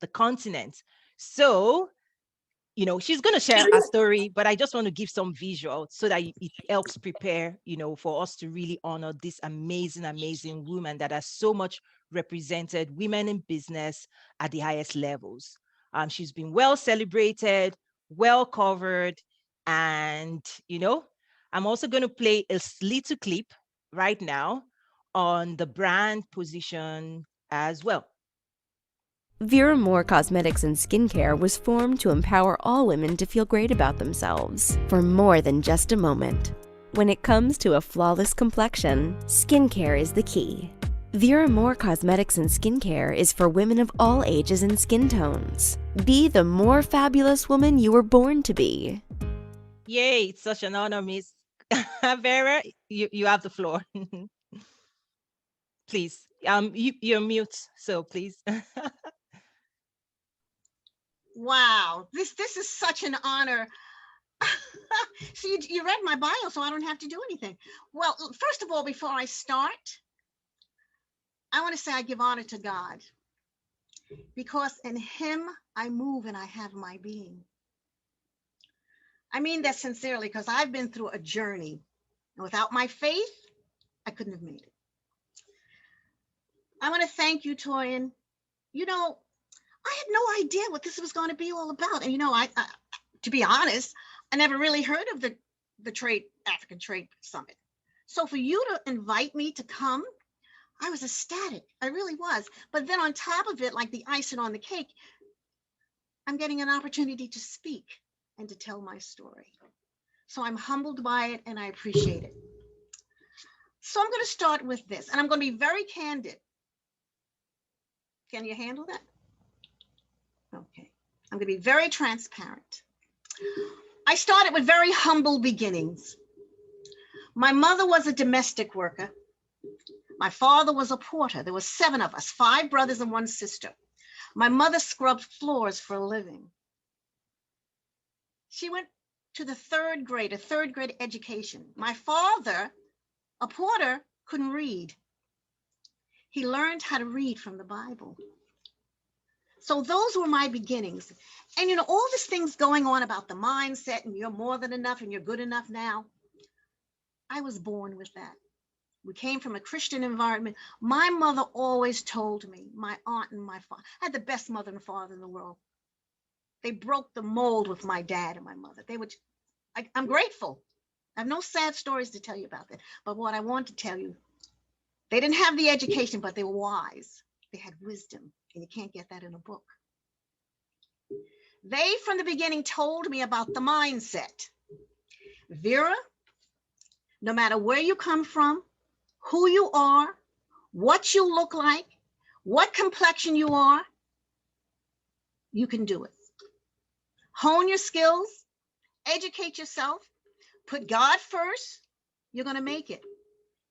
the continent. So, she's going to share a story, but I just want to give some visual so that it helps prepare, for us to really honor this amazing, amazing woman that has so much represented women in business at the highest levels. She's been well celebrated, well covered, and, I'm also going to play a little clip right now on the brand position as well. Vera Moore Cosmetics and Skincare was formed to empower all women to feel great about themselves for more than just a moment. When it comes to a flawless complexion, skincare is the key. Vera Moore Cosmetics and Skincare is for women of all ages and skin tones. Be the more fabulous woman you were born to be. Yay, it's such an honor, Miss Vera. You have the floor. Please. You're mute, so please. Wow, this is such an honor. So you read my bio, so I don't have to do anything. Well, first of all, before I start, I want to say I give honor to God, because in him I move and I have my being. I mean that sincerely, because I've been through a journey, and without my faith, I couldn't have made it. I want to thank you, Toyin. I had no idea what this was going to be all about. And, I to be honest, I never really heard of the African Trade Summit. So for you to invite me to come, I was ecstatic. I really was. But then on top of it, like the icing on the cake, I'm getting an opportunity to speak and to tell my story. So I'm humbled by it and I appreciate it. So I'm going to start with this, and I'm going to be very candid. Can you handle that? Okay, I'm going to be very transparent. I started with very humble beginnings. My mother was a domestic worker. My father was a porter. There were 7 of us, 5 brothers and 1 sister. My mother scrubbed floors for a living. She went to the 3rd grade, a 3rd grade education. My father, a porter, couldn't read. He learned how to read from the Bible. So those were my beginnings. And all these things going on about the mindset and you're more than enough and you're good enough now. I was born with that. We came from a Christian environment. My mother always told me, my aunt and my father, I had the best mother and father in the world. They broke the mold with my dad and my mother. I'm grateful. I have no sad stories to tell you about that. But what I want to tell you, they didn't have the education, but they were wise. They had wisdom, and you can't get that in a book. They, from the beginning, told me about the mindset. Vera, no matter where you come from, who you are, what you look like, what complexion you are, you can do it. Hone your skills, educate yourself, put God first, you're going to make it.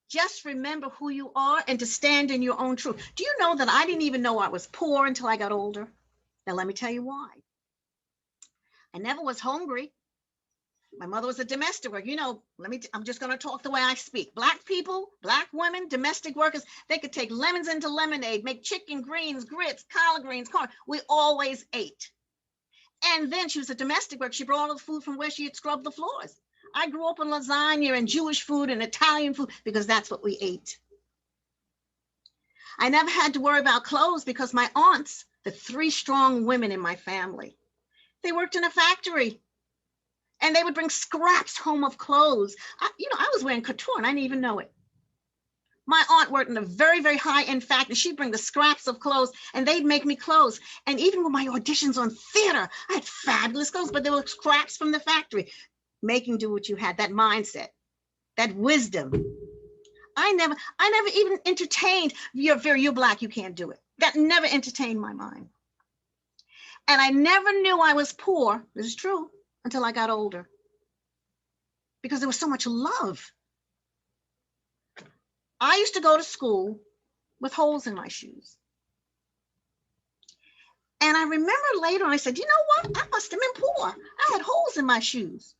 Just remember who you are and to stand in your own truth. Do you know that I didn't even know I was poor until I got older? Now, let me tell you why. I never was hungry. My mother was a domestic worker. I'm just going to talk the way I speak. Black people, Black women, domestic workers, they could take lemons into lemonade, make chicken, greens, grits, collard greens, corn. We always ate. And then she was a domestic worker. She brought all the food from where she had scrubbed the floors. I grew up on lasagna and Jewish food and Italian food because that's what we ate. I never had to worry about clothes because my aunts, the 3 strong women in my family, they worked in a factory and they would bring scraps home of clothes. I was wearing couture and I didn't even know it. My aunt worked in a very, very high-end factory. She'd bring the scraps of clothes and they'd make me clothes. And even with my auditions on theater, I had fabulous clothes, but there were scraps from the factory. Making do what you had, that mindset, that wisdom. I never even entertained, you're Black, you can't do it. That never entertained my mind. And I never knew I was poor, this is true, until I got older. Because there was so much love. I used to go to school with holes in my shoes. And I remember later on, I said, you know what? I must have been poor. I had holes in my shoes.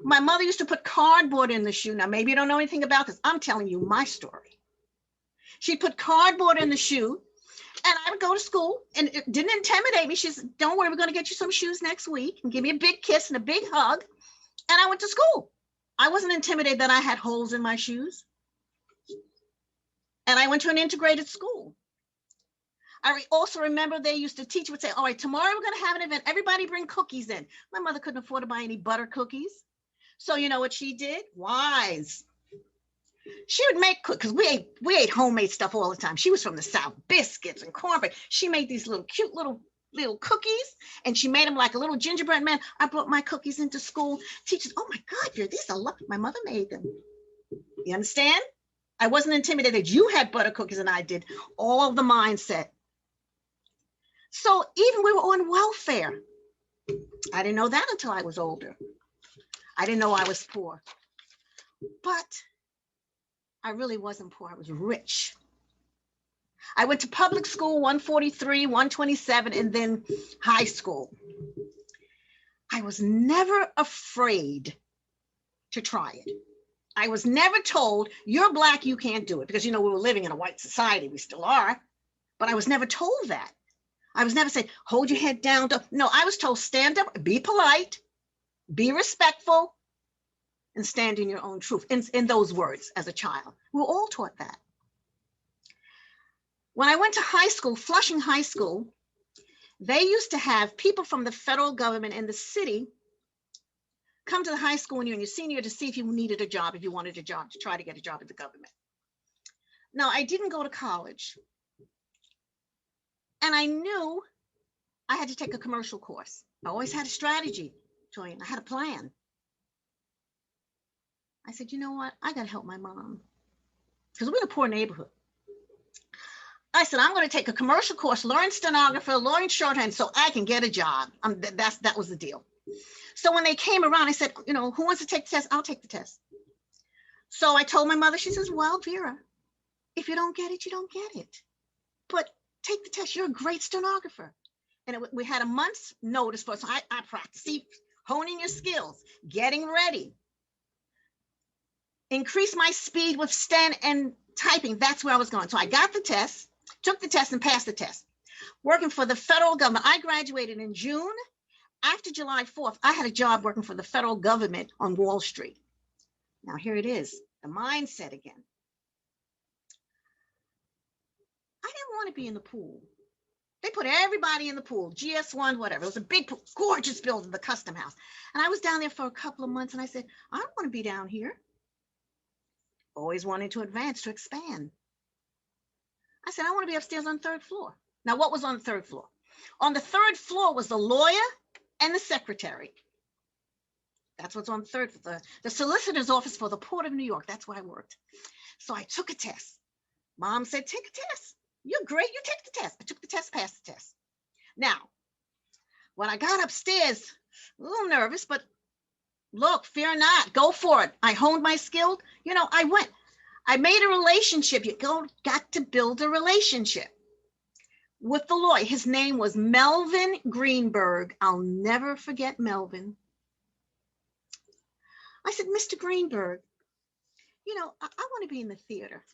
My mother used to put cardboard in the shoe. Now, maybe you don't know anything about this. I'm telling you my story. She'd put cardboard in the shoe And I would go to school, and it didn't intimidate me. She said, don't worry, we're going to get you some shoes next week, and give me a big kiss and a big hug. And I went to school. I wasn't intimidated that I had holes in my shoes. And I went to an integrated school. I also remember they used to teach, would say, all right, tomorrow we're going to have an event. Everybody bring cookies in. My mother couldn't afford to buy any butter cookies. So you know what she did? Wise. She would make cookies, because we ate homemade stuff all the time. She was from the South, biscuits and cornbread. She made these little cute little cookies, and she made them like a little gingerbread man. I brought my cookies into school. Teachers, oh my God, these are lovely. My mother made them. You understand? I wasn't intimidated. You had butter cookies and I did. All the mindset. So even we were on welfare. I didn't know that until I was older. I didn't know I was poor. But I really wasn't poor. I was rich. I went to public school, 143, 127, and then high school. I was never afraid to try it. I was never told, you're Black, you can't do it. Because, you know, we were living in a white society. We still are. But I was never told that. I was never said, hold your head down. No, I was told, stand up, be polite, be respectful, and stand in your own truth. In those words, as a child. We were all taught that. When I went to high school, Flushing High School, they used to have people from the federal government and the city come to the high school when you're in your senior year to see if you needed a job, if you wanted a job, to try to get a job at the government. Now, I didn't go to college. And I knew I had to take a commercial course. I always had a strategy, Toyin. I had a plan. I said, you know what? I got to help my mom. Because we're in a poor neighborhood. I said, I'm going to take a commercial course, learn stenographer, learn shorthand so I can get a job. That was the deal. So when they came around, I said, you know, who wants to take the test? I'll take the test. So I told my mother, she says, well, Vera, if you don't get it, you don't get it. But take the test. You're a great stenographer. And we had a month's notice for us. So I practiced, honing your skills, getting ready. Increase my speed with sten and typing. That's where I was going. So I got the test, took the test, and passed the test. Working for the federal government. I graduated in June. After July 4th, I had a job working for the federal government on Wall Street. Now here it is, the mindset again. I didn't want to be in the pool. They put everybody in the pool, GS1, whatever. It was a big, gorgeous building, the Custom House. And I was down there for a couple of months, and I said, I don't want to be down here. Always wanted to advance, to expand. I said, I want to be upstairs on the 3rd floor. Now, what was on the 3rd floor? On the 3rd floor was the lawyer and the secretary. That's what's on the 3rd floor. The solicitor's office for the Port of New York. That's where I worked. So I took a test. Mom said, take a test. You're great. You take the test. I took the test, passed the test. Now, when I got upstairs, a little nervous, but look, fear not, go for it. I honed my skill. You know, I went. I made a relationship. You got to build a relationship with the lawyer. His name was Melvin Greenberg. I'll never forget Melvin. I said, Mr. Greenberg, you know, I want to be in the theater.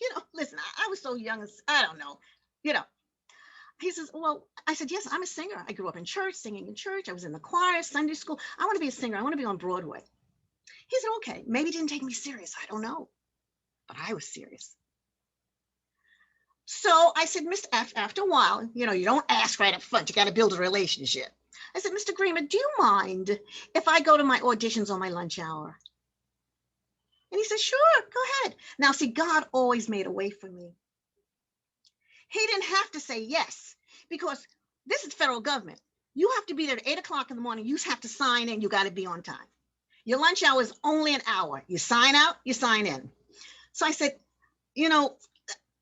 You know, listen, I was so young, I don't know, you know. He says, well, I said, yes, I'm a singer. I grew up in church, singing in church. I was in the choir, Sunday school. I want to be a singer. I want to be on Broadway. He said, okay, maybe he didn't take me serious. I don't know, but I was serious. So I said, after a while, you know, you don't ask right up front. You got to build a relationship. I said, Mr. Greenberg, do you mind if I go to my auditions on my lunch hour? And he said, sure, go ahead. Now, see, God always made a way for me. He didn't have to say yes, because this is federal government. You have to be there at 8 o'clock in the morning. You have to sign in. You got to be on time. Your lunch hour is only an hour. You sign out, you sign in. So I said, you know,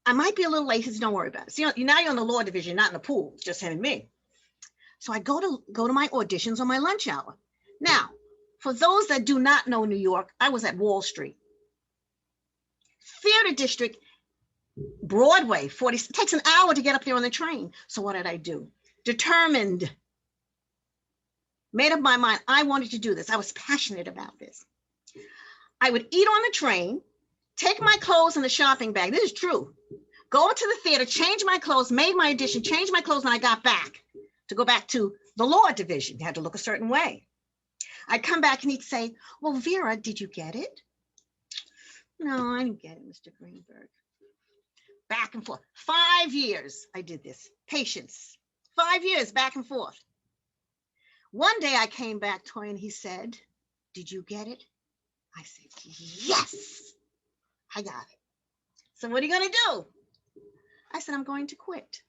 I might be a little late. He said, don't worry about it. So, now you're in the law division, not in the pool, it's just him and me. So I go to my auditions on my lunch hour. Now, for those that do not know New York, I was at Wall Street. Theater district, Broadway, 40, it takes an hour to get up there on the train. So what did I do? Determined, made up my mind, I wanted to do this. I was passionate about this. I would eat on the train, take my clothes in the shopping bag. This is true. go to the theater, change my clothes, made my audition, changed my clothes when I got back to go back to the law division. You had to look a certain way. I'd come back and he'd say, well, Vera, did you get it? No, I didn't get it, Mr. Greenberg. Back and forth. 5 years I did this. Patience. 5 years back and forth. One day I came back, Toy, and he said, did you get it? I said, yes, I got it. So what are you going to do? I said, I'm going to quit.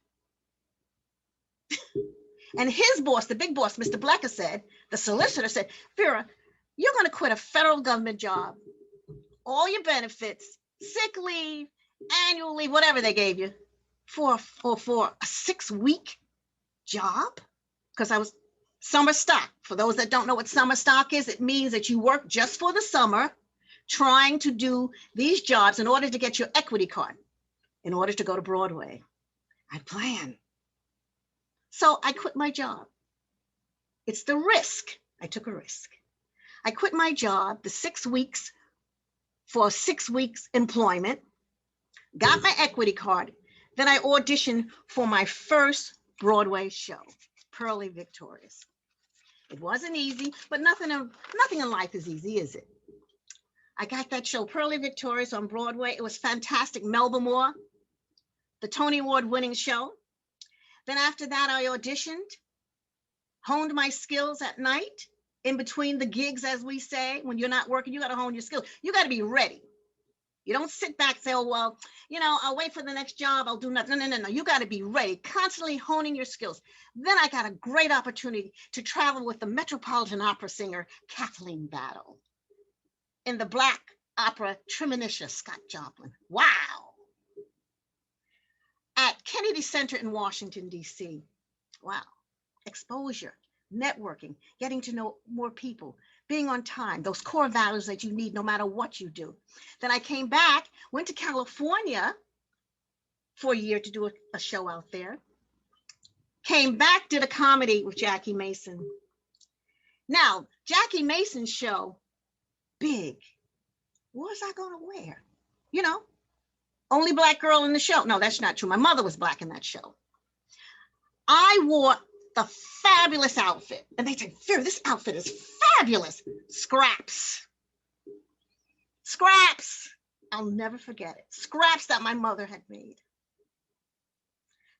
And his boss, the big boss, Mr. Blecker said, the solicitor said, Vera, you're going to quit a federal government job, all your benefits, sick leave, annual leave, whatever they gave you, for a 6-week job? Because I was summer stock. For those that don't know what summer stock is, it means that you work just for the summer, trying to do these jobs in order to get your equity card, in order to go to Broadway. I planned. So I quit my job. It's the risk. I took a risk. I quit my job, the 6 weeks, for 6 weeks employment, got my equity card. Then I auditioned for my first Broadway show, Pearly Victorious. It wasn't easy, but nothing in life is easy, is it? I got that show, Pearly Victorious, on Broadway. It was fantastic. Melba Moore, the Tony Award winning show. Then after that, I auditioned, honed my skills at night, in between the gigs, as we say. When you're not working, you got to hone your skills. You got to be ready. You don't sit back and say, oh, well, I'll wait for the next job. I'll do nothing. No. You got to be ready, constantly honing your skills. Then I got a great opportunity to travel with the Metropolitan Opera singer, Kathleen Battle, in the Black opera Trementia, Scott Joplin. Wow. At Kennedy Center in Washington, D.C. Wow. Exposure, networking, getting to know more people, being on time, those core values that you need no matter what you do. Then I came back, went to California for a year to do a show out there. Came back, did a comedy with Jackie Mason. Now, Jackie Mason's show, big. What was I going to wear? Only Black girl in the show. No, that's not true. My mother was Black in that show. I wore the fabulous outfit. And they said, Vera, this outfit is fabulous. Scraps. Scraps. I'll never forget it. Scraps that my mother had made.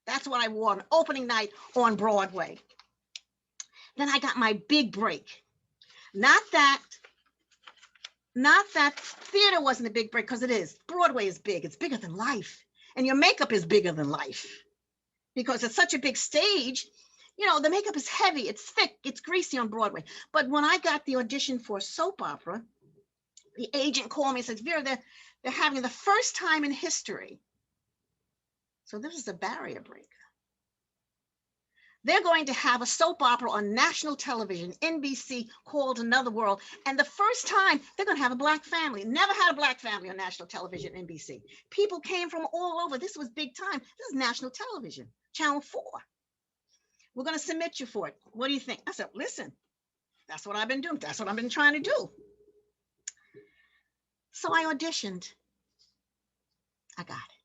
That's what I wore on opening night on Broadway. Then I got my big break. Not that theater wasn't a big break, because it is. Broadway is big. It's bigger than life. And your makeup is bigger than life, because it's such a big stage. The makeup is heavy. It's thick. It's greasy on Broadway. But when I got the audition for a soap opera, the agent called me and said, Vera, they're having the first time in history. So this is a barrier breaker. They're going to have a soap opera on national television, NBC, called Another World. And the first time they're going to have a Black family. Never had a Black family on national television, NBC. People came from all over. This was big time. This is national television, Channel 4. We're going to submit you for it. What do you think? I said, listen, that's what I've been doing. That's what I've been trying to do. So I auditioned. I got it.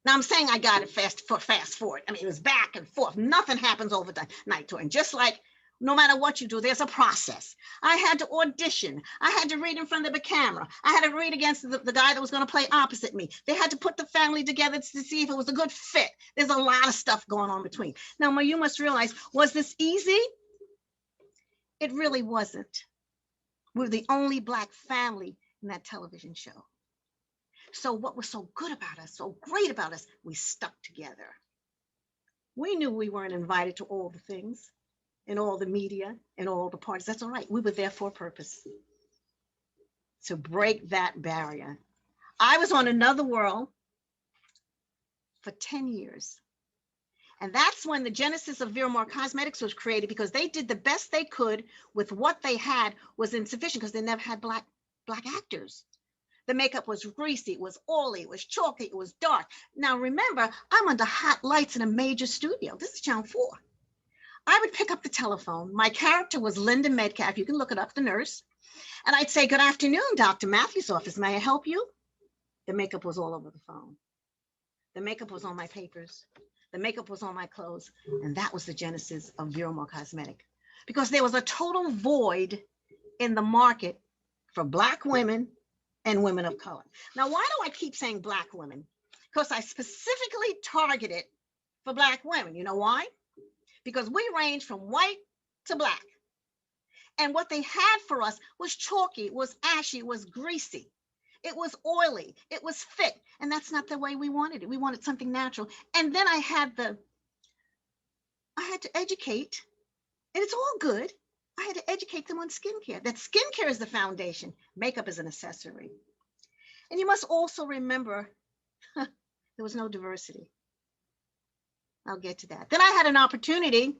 Now I'm saying I got it fast forward. I mean, it was back and forth. Nothing happens overnight. And just like no matter what you do, there's a process. I had to audition. I had to read in front of the camera. I had to read against the guy that was going to play opposite me. They had to put the family together to see if it was a good fit. There's a lot of stuff going on between. Now, you must realize, was this easy? It really wasn't. We were the only Black family in that television show. So what was so good about us, so great about us, we stuck together. We knew we weren't invited to all the things, and all the media, and all the parties. That's all right. We were there for a purpose, to break that barrier. I was on Another World for 10 years. And that's when the genesis of Vera Moore Cosmetics was created, because they did the best they could with what they had was insufficient, because they never had black actors. The makeup was greasy, it was oily, it was chalky, it was dark. Now remember, I'm under hot lights in a major studio. This is Channel 4. I would pick up the telephone. My character was Linda Metcalf. You can look it up, the nurse. And I'd say, good afternoon, Dr. Matthews' office. May I help you? The makeup was all over the phone. The makeup was on my papers. The makeup was on my clothes. And that was the genesis of Vera More Cosmetic. Because there was a total void in the market for Black women and women of color. Now, why do I keep saying Black women? Because I specifically targeted for Black women. You know why? Because we range from white to Black. And what they had for us was chalky, was ashy, was greasy. It was oily. It was thick. And that's not the way we wanted it. We wanted something natural. And then I had to educate, and it's all good. I had to educate them on skincare. That skincare is the foundation. Makeup is an accessory. And you must also remember, there was no diversity. I'll get to that. Then I had an opportunity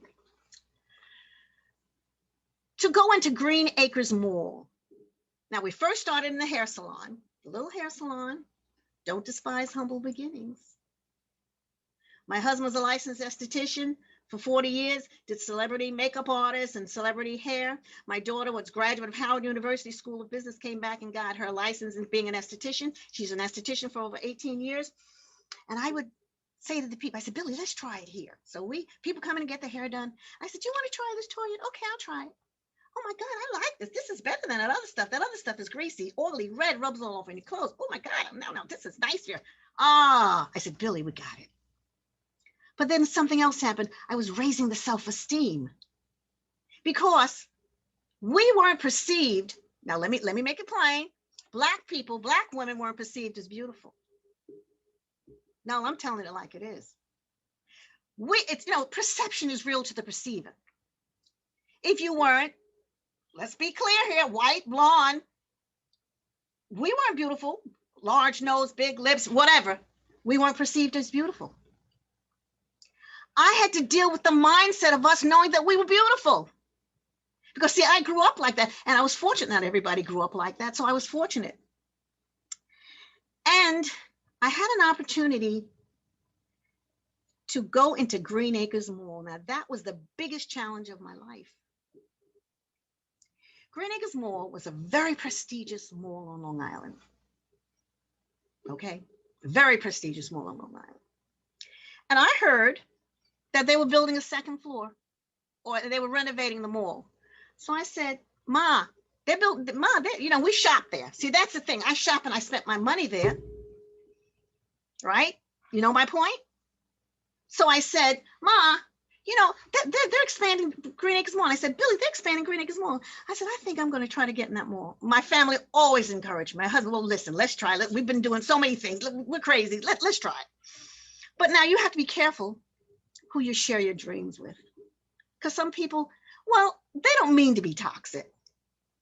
to go into Green Acres Mall. Now, we first started in the hair salon, the little hair salon. Don't despise humble beginnings. My husband was a licensed esthetician for 40 years, did celebrity makeup artists and celebrity hair. My daughter was graduate of Howard University School of Business, came back and got her license in being an esthetician. She's an esthetician for over 18 years. And I would say to the people, I said, Billy, let's try it here. So people come in and get their hair done. I said, you want to try this toy? Okay, I'll try it. Oh my God, I like this. This is better than that other stuff. That other stuff is greasy, oily, red, rubs all over your clothes. Oh my God, no, this is nice here. I said, Billy, we got it. But then something else happened. I was raising the self-esteem because we weren't perceived. Now, let me make it plain. Black people, Black women weren't perceived as beautiful. No, I'm telling it like it is. Perception is real to the perceiver. If you weren't, let's be clear here, white, blonde, we weren't beautiful. Large nose, big lips, whatever. We weren't perceived as beautiful. I had to deal with the mindset of us knowing that we were beautiful. Because see, I grew up like that, and I was fortunate. Not everybody grew up like that, so I was fortunate. And I had an opportunity to go into Green Acres Mall. Now, that was the biggest challenge of my life. Green Acres Mall was a very prestigious mall on Long Island. Okay, very prestigious mall on Long Island. And I heard that they were building a second floor, or they were renovating the mall. So I said, Ma, we shop there. See, that's the thing. I shop and I spent my money there, right? You know my point? So I said, Ma, they're expanding Green Acres Mall. I said, Billy, they're expanding Green Acres Mall. I said, I think I'm going to try to get in that mall. My family always encouraged me. My husband, well, listen, let's try. We've been doing so many things. We're crazy. Let's try it. But now you have to be careful who you share your dreams with. Because some people, well, they don't mean to be toxic.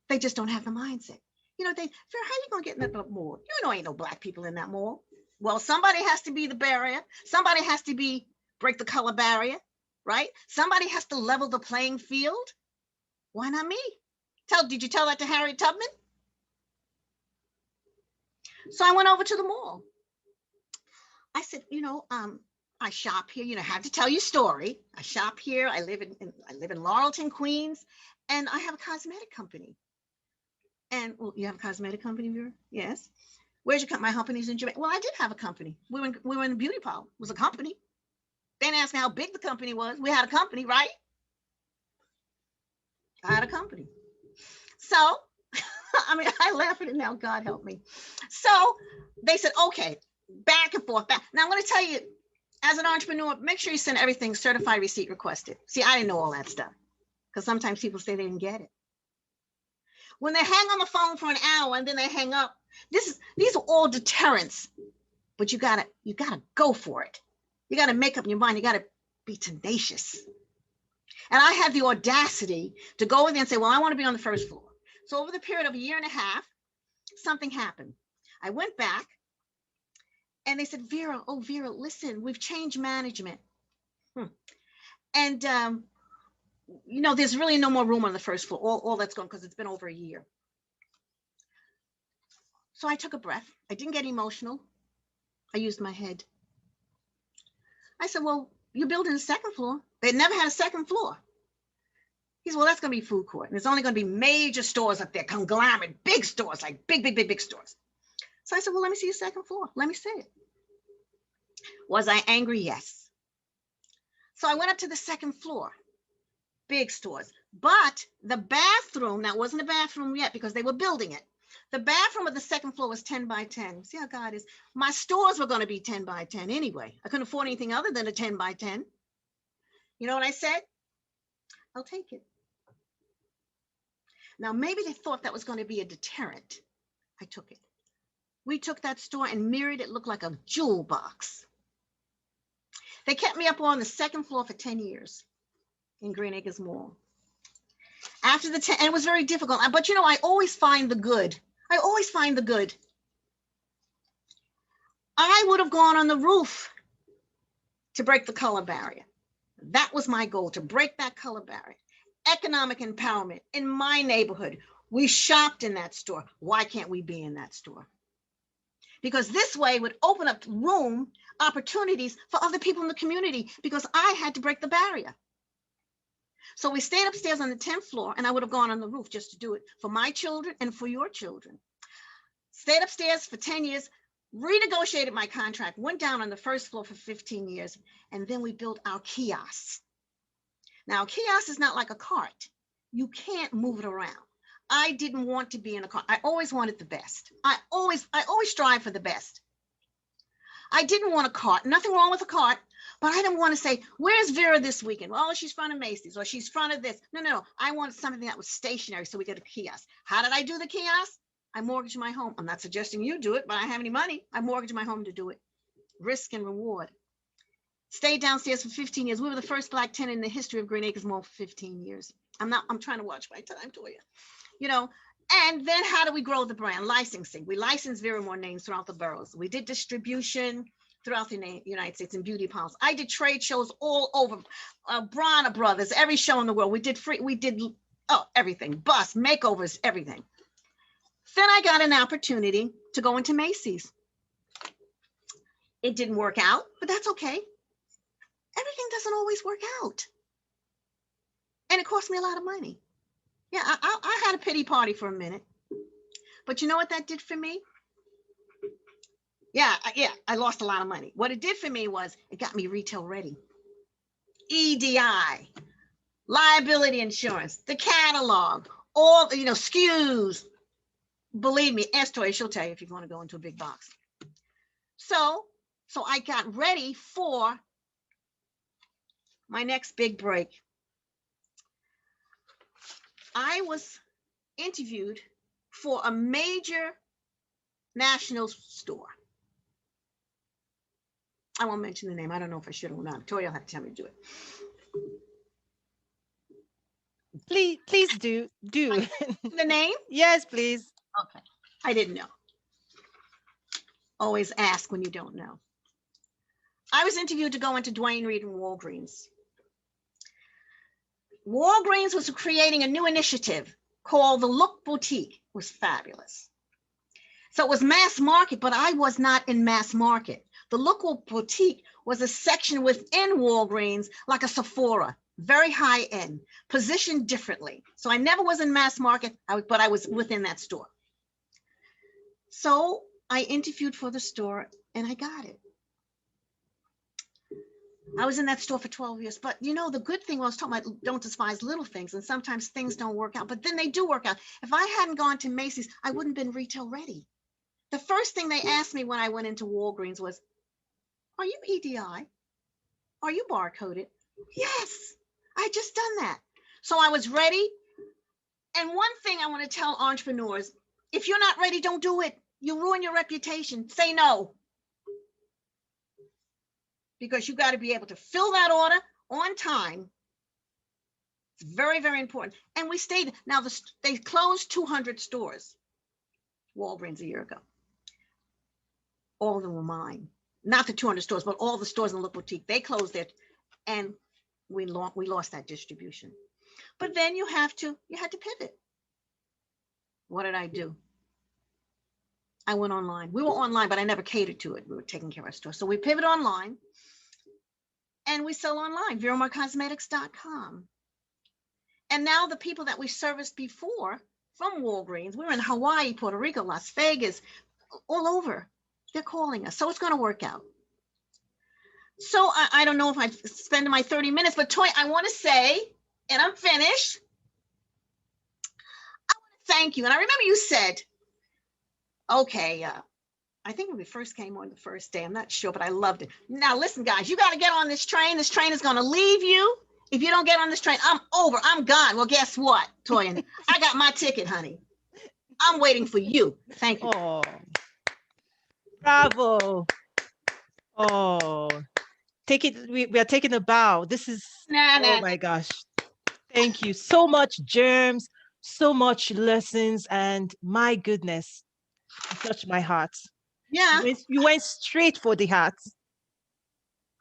They just don't have the mindset. Vera, how you going to get in that mall? Ain't no Black people in that mall. Well, somebody has to be the barrier. Somebody has to break the color barrier, right? Somebody has to level the playing field. Why not me? Did you tell that to Harriet Tubman? So I went over to the mall. I said, I shop here. I have to tell you a story. I shop here. I live in Laurelton, Queens, and I have a cosmetic company. And you have a cosmetic company, Vera? Yes. Where's your company? My company's in Jamaica. Well, I did have a company. We were in a beauty parlor. It was a company. They didn't ask me how big the company was. We had a company, right? I had a company. So, I laugh at it now. God help me. So they said, okay, back and forth. Now I'm going to tell you, as an entrepreneur, make sure you send everything certified receipt requested. See, I didn't know all that stuff because sometimes people say they didn't get it. When they hang on the phone for an hour and then they hang up, these are all deterrents, but you gotta go for it. You gotta make up your mind. You gotta be tenacious. And I had the audacity to go in there and say, well, I want to be on the first floor. So over the period of a year and a half, something happened. I went back and they said, Vera, listen, we've changed management. And, there's really no more room on the first floor. All that's gone because it's been over a year. So I took a breath. I didn't get emotional. I used my head. I said, well, you're building a second floor. They never had a second floor. He said, well, that's going to be food court. And it's only going to be major stores up there, conglomerate, big stores, like big stores. So I said, well, let me see your second floor. Let me see it. Was I angry? Yes. So I went up to the second floor, big stores. But the bathroom, that wasn't a bathroom yet because they were building it. The bathroom of the second floor was 10 by 10. See how God is? My stores were going to be 10 by 10 anyway. I couldn't afford anything other than a 10 by 10. You know what I said? I'll take it. Now, maybe they thought that was going to be a deterrent. I took it. We took that store and mirrored it, looked like a jewel box. They kept me up on the second floor for 10 years in Green Acres Mall. After the 10, and it was very difficult, but you know, I always find the good. I always find the good. I would have gone on the roof to break the color barrier. That was my goal, to break that color barrier. Economic empowerment in my neighborhood. We shopped in that store. Why can't we be in that store? Because this way would open up room, opportunities for other people in the community, because I had to break the barrier. So we stayed upstairs on the 10th floor, and I would have gone on the roof just to do it for my children and for your children. Stayed upstairs for 10 years, renegotiated my contract, went down on the first floor for 15 years, and then we built our kiosks. Now, a kiosk is not like a cart. You can't move it around. I didn't want to be in a cart. I always wanted the best. I always strive for the best. I didn't want a cart. Nothing wrong with a cart, but I didn't want to say, where's Vera this weekend? Well, she's front of Macy's, or she's front of this. No. I wanted something that was stationary, so we got a kiosk. How did I do the kiosk? I mortgaged my home. I'm not suggesting you do it, but I don't have any money. I mortgaged my home to do it. Risk and reward. Stayed downstairs for 15 years. We were the first Black tenant in the history of Green Acres Mall for 15 years. I'm trying to watch my time, Toya. You know, and then how do we grow the brand? Licensing. We licensed Vera more names throughout the boroughs. We did distribution throughout the United States and beauty parlors. I did trade shows all over. Bronner Brothers, every show in the world. We did everything. Bus, makeovers, everything. Then I got an opportunity to go into Macy's. It didn't work out, but that's okay. Everything doesn't always work out. And it cost me a lot of money. Yeah, I had a pity party for a minute. But you know what that did for me? Yeah, I lost a lot of money. What it did for me was it got me retail ready. EDI, liability insurance, the catalog, all, SKUs. Believe me, ask Toya, she'll tell you if you want to go into a big box. So I got ready for my next big break. I was interviewed for a major national store. I won't mention the name. I don't know if I should or not. Toya will have to tell me to do it. Please do. The name? Yes, please. Okay. I didn't know. Always ask when you don't know. I was interviewed to go into Duane Reade and Walgreens. Walgreens was creating a new initiative called the Look Boutique. It was fabulous. So it was mass market, but I was not in mass market. The Look Boutique was a section within Walgreens, like a Sephora, very high end, positioned differently. So I never was in mass market, but I was within that store. So I interviewed for the store and I got it. I was in that store for 12 years, but the good thing I was talking about, don't despise little things, and sometimes things don't work out, but then they do work out. If I hadn't gone to Macy's, I wouldn't have been retail ready. The first thing they asked me when I went into Walgreens was, are you EDI? Are you barcoded? Yes, I just done that. So I was ready. And one thing I want to tell entrepreneurs, if you're not ready, don't do it. You ruin your reputation. Say no. Because you got to be able to fill that order on time. It's very, very important. And we stayed. Now, they closed 200 stores, Walgreens, a year ago. All of them were mine. Not the 200 stores, but all the stores in the Look Boutique. They closed it, and we lost that distribution. But then you had to pivot. What did I do? I went online. We were online, but I never catered to it. We were taking care of our store. So we pivoted online. And we sell online, veramorcosmetics.com. And now the people that we serviced before from Walgreens, we're in Hawaii, Puerto Rico, Las Vegas, all over. They're calling us. So it's going to work out. So I don't know if I've spent my 30 minutes, but Toy, I want to say, and I'm finished. Thank you. And I remember you said, okay, I think when we first came on the first day, I'm not sure, but I loved it. Now, listen, guys, you got to get on this train. This train is going to leave you. If you don't get on this train, I'm over. I'm gone. Well, guess what, Toyin? I got my ticket, honey. I'm waiting for you. Thank you. Oh, bravo. Oh, take it. We are taking a bow. This is, oh my gosh. Thank you so much, germs, so much lessons, and my goodness, you touched my heart. Yeah. You went straight for the heart.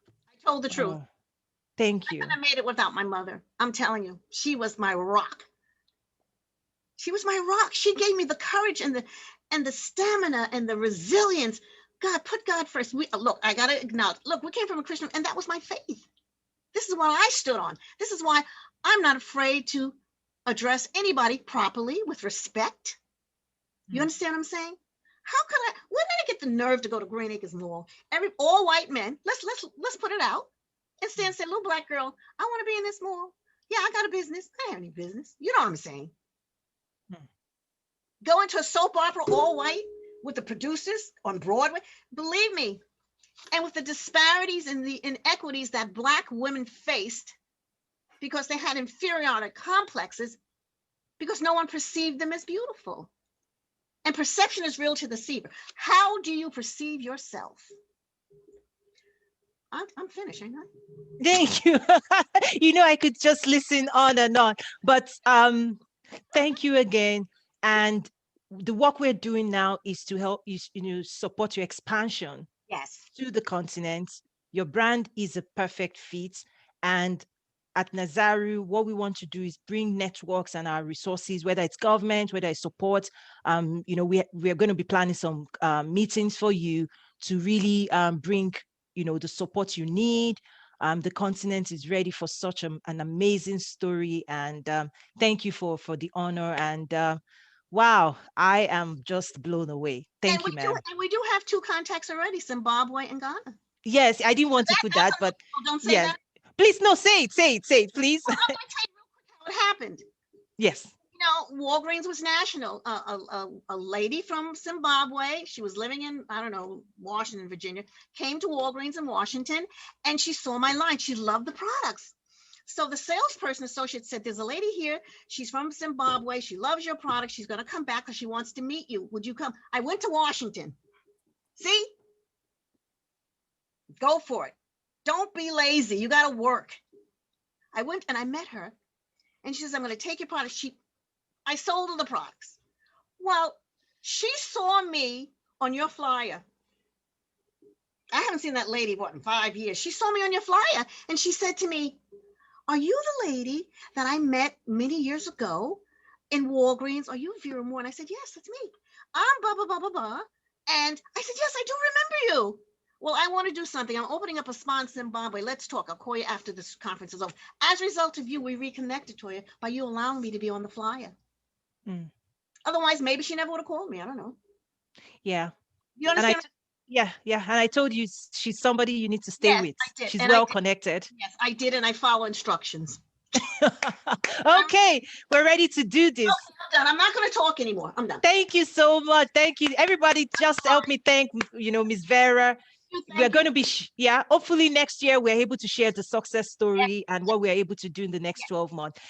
I told the truth. Oh, thank you. I couldn't have made it without my mother. I'm telling you, she was my rock. She was my rock. She gave me the courage and the stamina and the resilience. God, put God first. Look, I gotta acknowledge. Look, we came from a Christian, and that was my faith. This is what I stood on. This is why I'm not afraid to address anybody properly with respect. You understand what I'm saying? How could I? When did I get the nerve to go to Green Acres Mall? All white men. Let's put it out and stand and say, little black girl, I want to be in this mall. Yeah, I got a business. I don't have any business. You know what I'm saying? Go into a soap opera all white with the producers on Broadway. Believe me, and with the disparities and the inequities that black women faced because they had inferiority complexes because no one perceived them as beautiful. And perception is real to the deceiver. How do you perceive yourself? I'm finished, ain't I? Thank you. I could just listen on and on, but thank you again. And the work we're doing now is to help you, support your expansion. Yes. To the continent. Your brand is a perfect fit. And at Nazaru, what we want to do is bring networks and our resources, whether it's government, whether it's support. We're going to be planning some meetings for you to really bring, the support you need. The continent is ready for such an amazing story. And thank you for the honor. And wow, I am just blown away. Thank you, ma'am. And we do have 2 contacts already, Zimbabwe and Ghana. Yes, I didn't want to put that, but don't say yes. that. Please, no, say it, please. Well, let me tell you real quick how it happened. Yes. Walgreens was national. A lady from Zimbabwe, she was living in, I don't know, Washington, Virginia, came to Walgreens in Washington, and she saw my line. She loved the products. So the salesperson associate said, there's a lady here. She's from Zimbabwe. She loves your product. She's going to come back because she wants to meet you. Would you come? I went to Washington. See? Go for it. Don't be lazy. You got to work. I went and I met her. And she says, I'm going to take your product. I sold her the products. Well, she saw me on your flyer. I haven't seen that lady, in 5 years. She saw me on your flyer. And she said to me, are you the lady that I met many years ago in Walgreens? Are you Vera Moore? And I said, yes, that's me. I'm blah, blah, blah, blah, blah. And I said, yes, I do remember you. Well, I want to do something. I'm opening up a spa in Zimbabwe. Let's talk. I'll call you after this conference is over. As a result of you, we reconnected, Toya, by you allowing me to be on the flyer. Otherwise, maybe she never would have called me. I don't know. Yeah. You understand? Yeah. And I told you she's somebody you need to stay with. I did. She's well connected. Yes, I did. And I follow instructions. Okay, we're ready to do this. I'm done. I'm not going to talk anymore. I'm done. Thank you so much. Thank you. Everybody just help me thank, Miss Vera. We're going to be, hopefully next year we're able to share the success story and what we're able to do in the next 12 months.